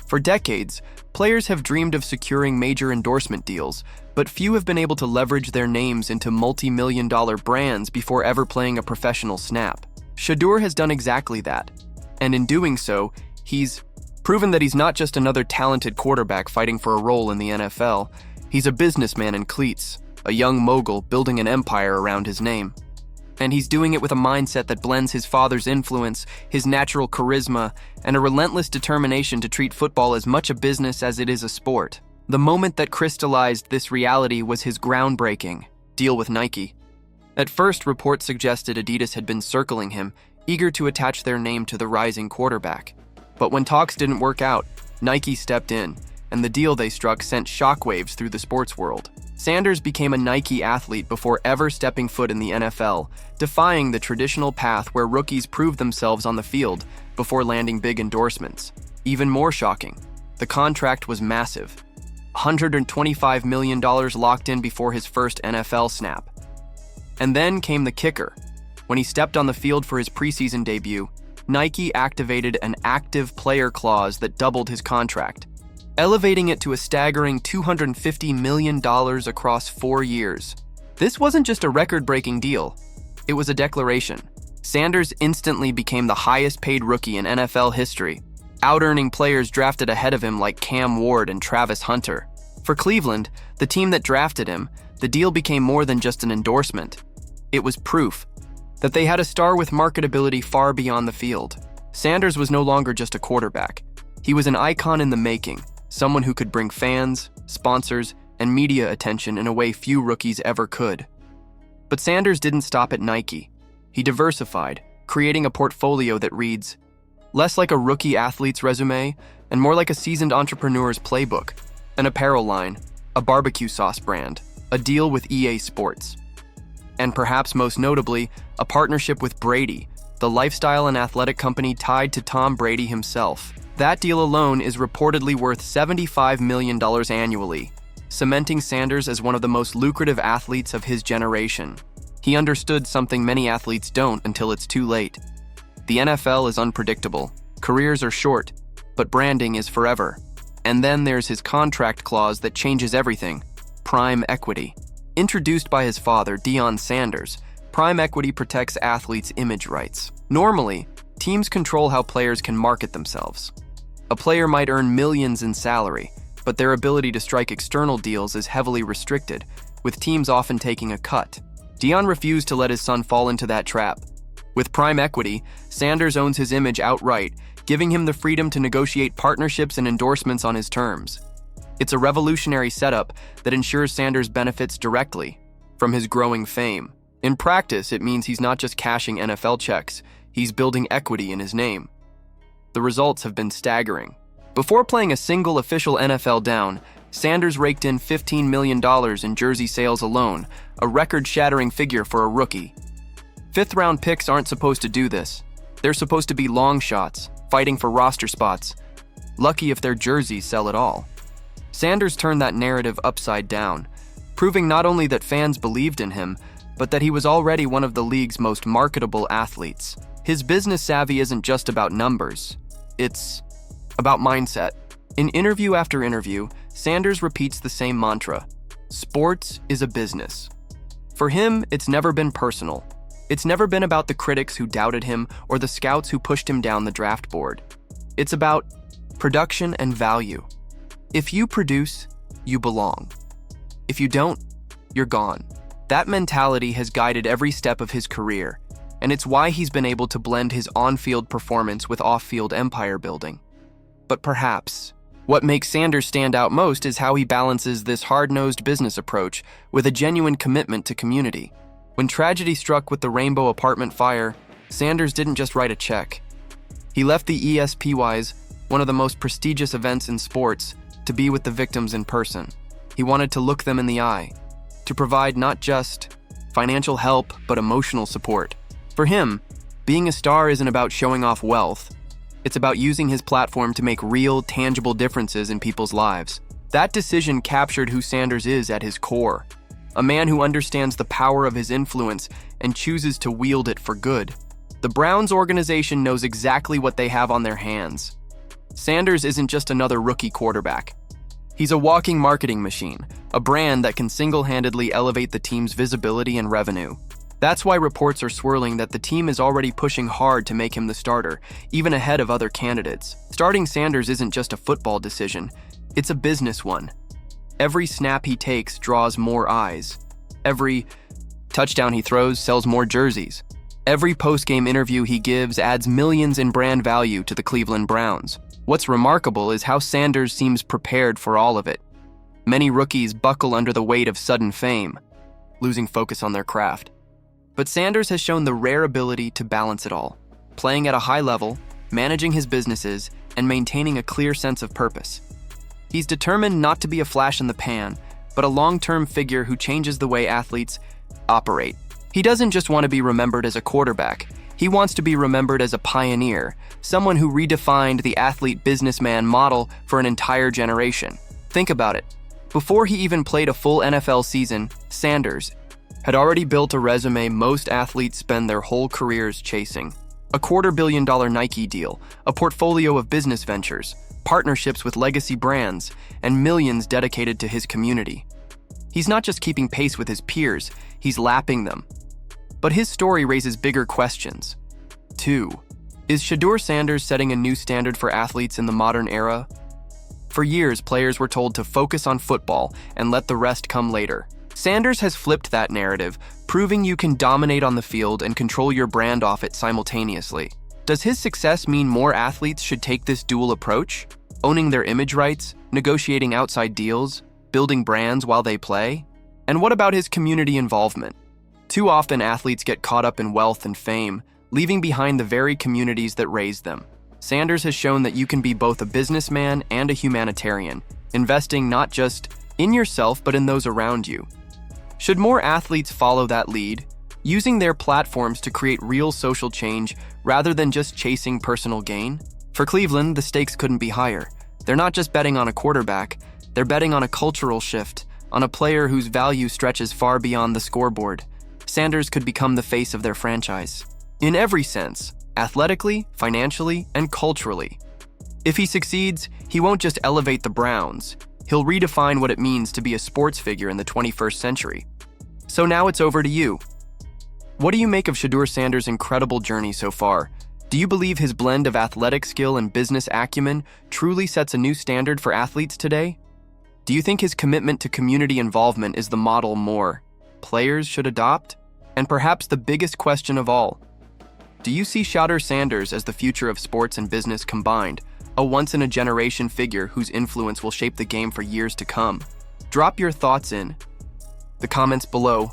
For decades, players have dreamed of securing major endorsement deals, but few have been able to leverage their names into multi-million-dollar brands before ever playing a professional snap. Shadur has done exactly that, and in doing so, he's proven that he's not just another talented quarterback fighting for a role in the NFL. He's a businessman in cleats, a young mogul building an empire around his name. And he's doing it with a mindset that blends his father's influence, his natural charisma, and a relentless determination to treat football as much a business as it is a sport. The moment that crystallized this reality was his groundbreaking deal with Nike. At first, reports suggested Adidas had been circling him, eager to attach their name to the rising quarterback. But when talks didn't work out, Nike stepped in, and the deal they struck sent shockwaves through the sports world. Sanders became a Nike athlete before ever stepping foot in the NFL, defying the traditional path where rookies prove themselves on the field before landing big endorsements. Even more shocking, the contract was massive. $125 million locked in before his first NFL snap. And then came the kicker. When he stepped on the field for his preseason debut, Nike activated an active player clause that doubled his contract, elevating it to a staggering $250 million across 4 years. This wasn't just a record-breaking deal, it was a declaration. Sanders instantly became the highest-paid rookie in NFL history, out-earning players drafted ahead of him like Cam Ward and Travis Hunter. For Cleveland, the team that drafted him, the deal became more than just an endorsement. It was proof that they had a star with marketability far beyond the field. Sanders was no longer just a quarterback. He was an icon in the making, someone who could bring fans, sponsors, and media attention in a way few rookies ever could. But Sanders didn't stop at Nike. He diversified, creating a portfolio that reads less like a rookie athlete's resume and more like a seasoned entrepreneur's playbook, an apparel line, a barbecue sauce brand, a deal with EA Sports, and perhaps most notably, a partnership with Brady, the lifestyle and athletic company tied to Tom Brady himself. That deal alone is reportedly worth $75 million annually, cementing Sanders as one of the most lucrative athletes of his generation. He understood something many athletes don't until it's too late. The NFL is unpredictable, careers are short, but branding is forever. And then there's his contract clause that changes everything: prime equity. Introduced by his father, Deion Sanders, prime equity protects athletes' image rights. Normally, teams control how players can market themselves. A player might earn millions in salary, but their ability to strike external deals is heavily restricted, with teams often taking a cut. Deion refused to let his son fall into that trap. With prime equity, Sanders owns his image outright, giving him the freedom to negotiate partnerships and endorsements on his terms. It's a revolutionary setup that ensures Sanders benefits directly from his growing fame. In practice, it means he's not just cashing NFL checks, he's building equity in his name. The results have been staggering. Before playing a single official NFL down, Sanders raked in $15 million in jersey sales alone, a record-shattering figure for a rookie. Fifth-round picks aren't supposed to do this. They're supposed to be long shots, fighting for roster spots. Lucky if their jerseys sell at all. Sanders turned that narrative upside down, proving not only that fans believed in him, but that he was already one of the league's most marketable athletes. His business savvy isn't just about numbers, it's about mindset. In interview after interview, Sanders repeats the same mantra: sports is a business. For him, it's never been personal. It's never been about the critics who doubted him or the scouts who pushed him down the draft board. It's about production and value. If you produce, you belong. If you don't, you're gone. That mentality has guided every step of his career, and it's why he's been able to blend his on-field performance with off-field empire building. But perhaps what makes Sanders stand out most is how he balances this hard-nosed business approach with a genuine commitment to community. When tragedy struck with the Rainbow apartment fire, Sanders didn't just write a check. He left the ESPYs, one of the most prestigious events in sports, to be with the victims in person. He wanted to look them in the eye, to provide not just financial help, but emotional support. For him, being a star isn't about showing off wealth. It's about using his platform to make real, tangible differences in people's lives. That decision captured who Sanders is at his core. A man who understands the power of his influence and chooses to wield it for good. The Browns organization knows exactly what they have on their hands. Sanders isn't just another rookie quarterback. He's a walking marketing machine, a brand that can single-handedly elevate the team's visibility and revenue. That's why reports are swirling that the team is already pushing hard to make him the starter, even ahead of other candidates. Starting Sanders isn't just a football decision, it's a business one. Every snap he takes draws more eyes. Every touchdown he throws sells more jerseys. Every post-game interview he gives adds millions in brand value to the Cleveland Browns. What's remarkable is how Sanders seems prepared for all of it. Many rookies buckle under the weight of sudden fame, losing focus on their craft. But Sanders has shown the rare ability to balance it all, playing at a high level, managing his businesses, and maintaining a clear sense of purpose. He's determined not to be a flash in the pan, but a long-term figure who changes the way athletes operate. He doesn't just want to be remembered as a quarterback. He wants to be remembered as a pioneer, someone who redefined the athlete-businessman model for an entire generation. Think about it. Before he even played a full NFL season, Sanders had already built a resume most athletes spend their whole careers chasing. A $250 million Nike deal, a portfolio of business ventures, partnerships with legacy brands, and millions dedicated to his community. He's not just keeping pace with his peers, he's lapping them. But his story raises bigger questions. 2. Is Shadur Sanders setting a new standard for athletes in the modern era? For years, players were told to focus on football and let the rest come later. Sanders has flipped that narrative, proving you can dominate on the field and control your brand off it simultaneously. Does his success mean more athletes should take this dual approach? Owning their image rights, negotiating outside deals, building brands while they play? And what about his community involvement? Too often, athletes get caught up in wealth and fame, leaving behind the very communities that raised them. Sanders has shown that you can be both a businessman and a humanitarian, investing not just in yourself but in those around you. Should more athletes follow that lead, using their platforms to create real social change rather than just chasing personal gain? For Cleveland, the stakes couldn't be higher. They're not just betting on a quarterback, they're betting on a cultural shift, on a player whose value stretches far beyond the scoreboard. Sanders could become the face of their franchise. In every sense, athletically, financially, and culturally. If he succeeds, he won't just elevate the Browns, he'll redefine what it means to be a sports figure in the 21st century. So now it's over to you. What do you make of Shedeur Sanders' incredible journey so far? Do you believe his blend of athletic skill and business acumen truly sets a new standard for athletes today? Do you think his commitment to community involvement is the model more players should adopt? And perhaps the biggest question of all, do you see Shedeur Sanders as the future of sports and business combined, a once-in-a-generation figure whose influence will shape the game for years to come? Drop your thoughts in the comments below.